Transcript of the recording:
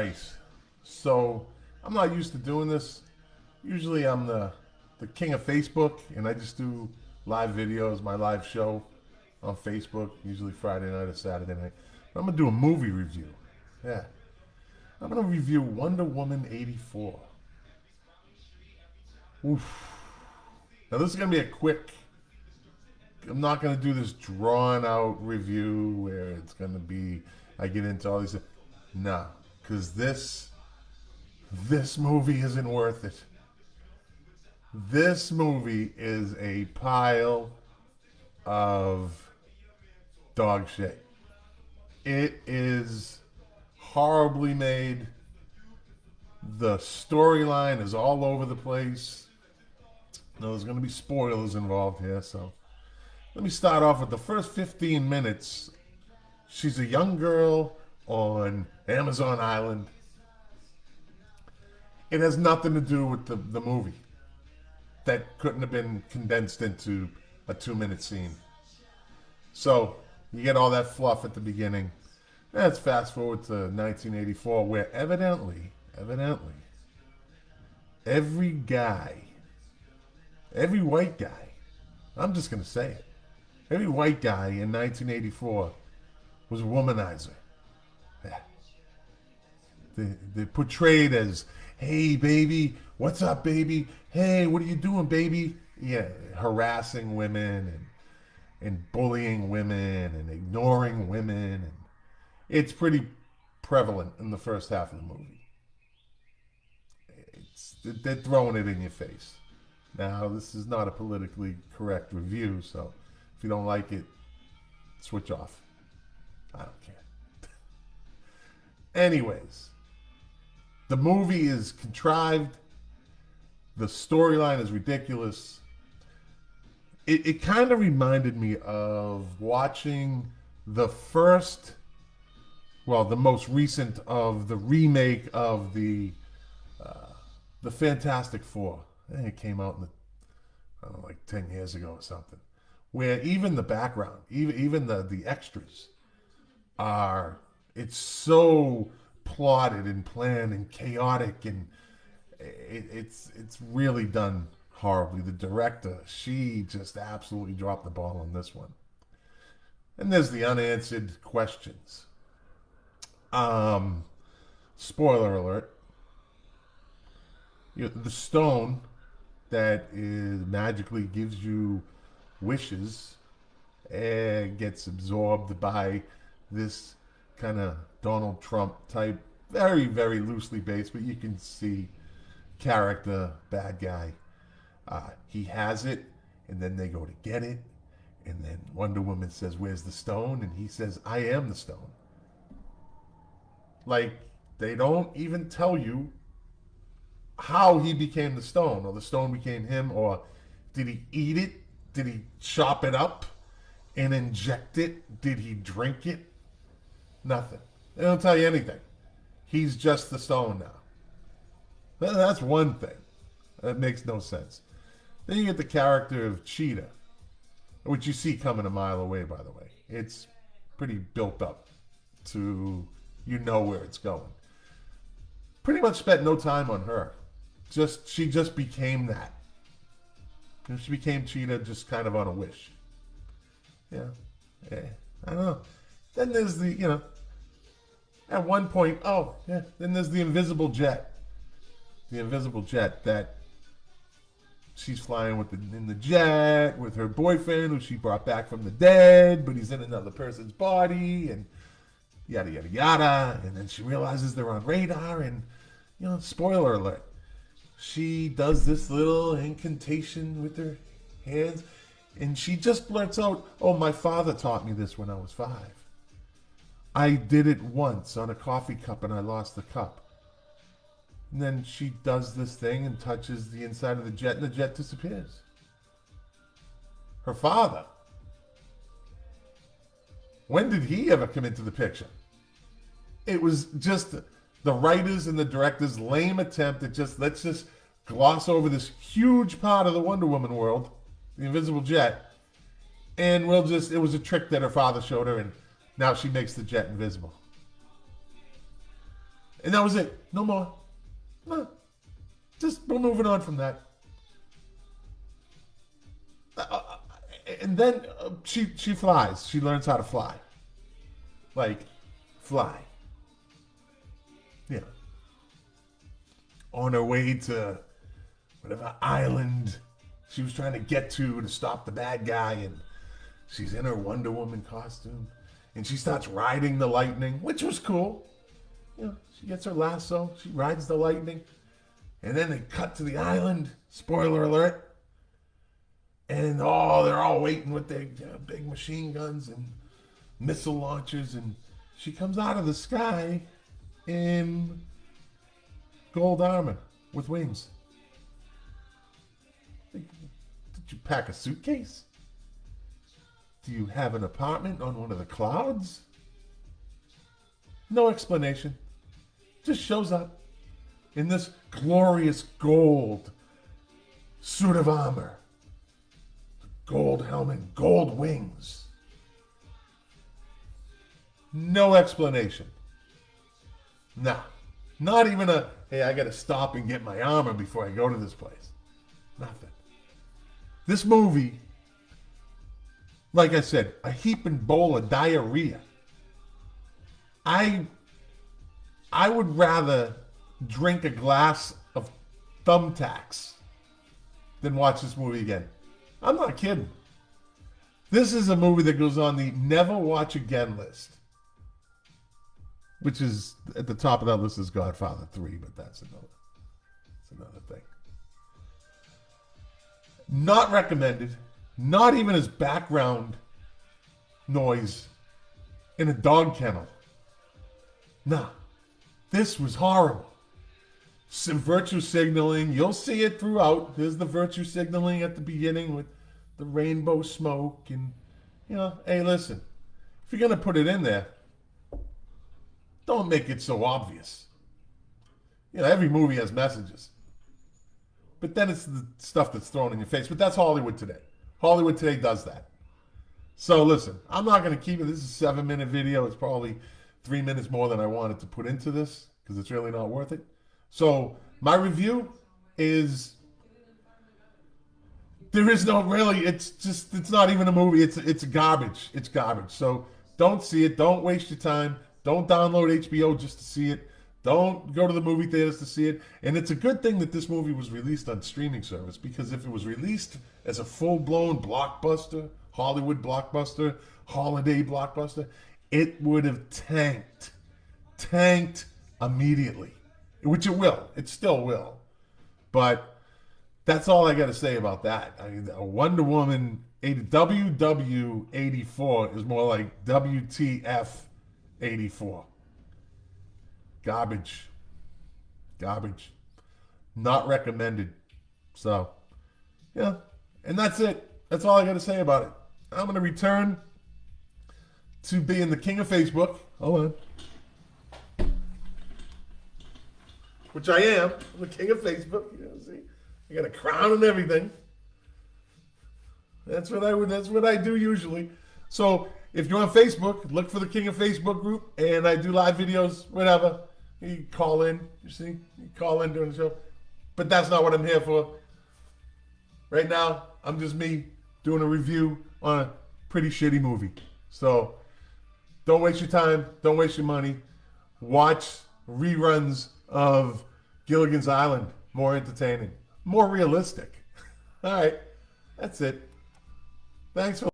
right. So I'm not used to doing this. Usually I'm the king of Facebook, and I just do live videos, my live show on Facebook, usually Friday night or Saturday night. I'm gonna do a movie review. Yeah, I'm gonna review Wonder Woman 84. Oof. Now this is gonna be a quick. I'm not gonna do this drawn out review where it's gonna be I get into all these. No, because this movie isn't worth it. This movie is a pile of dog shit. It is horribly made. The storyline is all over the place. Now, there's going to be spoilers involved here, so let me start off with the first 15 minutes. She's a young girl on Amazon Island. It has nothing to do with the movie. That couldn't have been condensed into a 2 minute scene. So you get all that fluff at the beginning. Let's fast forward to 1984, where evidently, every guy, every white guy, I'm just going to say it, every white guy in 1984 was a womanizer. Yeah. They're portrayed as, hey, baby, what's up, baby? Hey, what are you doing, baby? Yeah, harassing women and bullying women and ignoring women. And it's pretty prevalent in the first half of the movie. They're throwing it in your face. Now, this is not a politically correct review, so if you don't like it, switch off. I don't care. Anyways, the movie is contrived. The storyline is ridiculous. It kind of reminded me of watching the first, well, the most recent of the remake of the Fantastic Four. I think it came out in I don't know, like 10 years ago or something. Where even the background, even the extras are, it's so plotted and planned and chaotic, and it's really done horribly. The director, she just absolutely dropped the ball on this one. And there's the unanswered questions. Um, Spoiler alert: the stone that is magically gives you wishes gets absorbed by this kind of Donald Trump type, very, very loosely based, but you can see character, bad guy. He has it, and then they go to get it, and then Wonder Woman says, "Where's the stone?" And he says, "I am the stone." Like, they don't even tell you how he became the stone, or the stone became him, or did he eat it? Did he chop it up and inject it? Did he drink it? Nothing. They don't tell you anything. He's just the stone now. That's one thing. That makes no sense. Then you get the character of Cheetah, which you see coming a mile away, by the way. It's pretty built up to, you know where it's going. Pretty much spent no time on her. She just became that. She became Cheetah just kind of on a wish. Yeah. Yeah. I don't know. Then there's at one point, oh, yeah, then there's the invisible jet. The invisible jet that she's flying in the jet with her boyfriend, who she brought back from the dead, but he's in another person's body, and yada, yada, yada. And then she realizes they're on radar, and, spoiler alert. She does this little incantation with her hands, and she just blurts out, "Oh, my father taught me this when I was 5. I did it once on a coffee cup, and I lost the cup." And then she does this thing and touches the inside of the jet, and the jet disappears. Her father. When did he ever come into the picture? It was just the writers and the directors' lame attempt at let's just gloss over this huge part of the Wonder Woman world, the invisible jet, and it was a trick that her father showed her, and now she makes the jet invisible. And that was it. No more. No. Just we're moving on from that. And then she flies. She learns how to fly. Like, fly. Yeah. On her way to whatever island she was trying to get to stop the bad guy, and she's in her Wonder Woman costume, and she starts riding the lightning, which was cool. You know, she gets her lasso, she rides the lightning, and then they cut to the island. Spoiler alert. And they're all waiting with their big machine guns and missile launchers, and she comes out of the sky in gold armor with wings. Did you pack a suitcase? Do you have an apartment on one of the clouds? No explanation. Just shows up in this glorious gold suit of armor. Gold helmet, gold wings. No explanation. Nah. Not even a, hey, I gotta stop and get my armor before I go to this place. Nothing. This movie, like I said, a heaping bowl of diarrhea. I would rather drink a glass of thumbtacks than watch this movie again. I'm not kidding. This is a movie that goes on the never watch again list. Which is, at the top of that list is Godfather 3, but that's another thing. Not recommended. Not even as background noise in a dog kennel. Nah. This was horrible. Some virtue signaling. You'll see it throughout. There's the virtue signaling at the beginning with the rainbow smoke. And, you know, hey, listen. If you're going to put it in there, don't make it so obvious. You know, every movie has messages. But then it's the stuff that's thrown in your face. But that's Hollywood today. Hollywood today does that. So listen, I'm not going to keep it. This is a 7-minute video. It's probably 3 minutes more than I wanted to put into this because it's really not worth it. So my review is, there is no really, it's not even a movie. It's garbage. It's garbage. So don't see it. Don't waste your time. Don't download HBO just to see it. Don't go to the movie theaters to see it. And it's a good thing that this movie was released on streaming service, because if it was released as a full-blown blockbuster, Hollywood blockbuster, holiday blockbuster, it would have tanked immediately, which it will. It still will. But that's all I got to say about that. I mean, a Wonder Woman, WW84 is more like WTF 84. Garbage. Not recommended. So, yeah. And that's it. That's all I got to say about it. I'm going to return to being the king of Facebook. Hold on. Which I am. I'm the king of Facebook. You know, see? I got a crown and everything. That's what I do usually. So, if you're on Facebook, look for the King of Facebook group, and I do live videos, whatever. You call in, you see? You call in during the show. But that's not what I'm here for. Right now, I'm just me doing a review on a pretty shitty movie. So, don't waste your time. Don't waste your money. Watch reruns of Gilligan's Island. More entertaining. More realistic. All right. That's it. Thanks for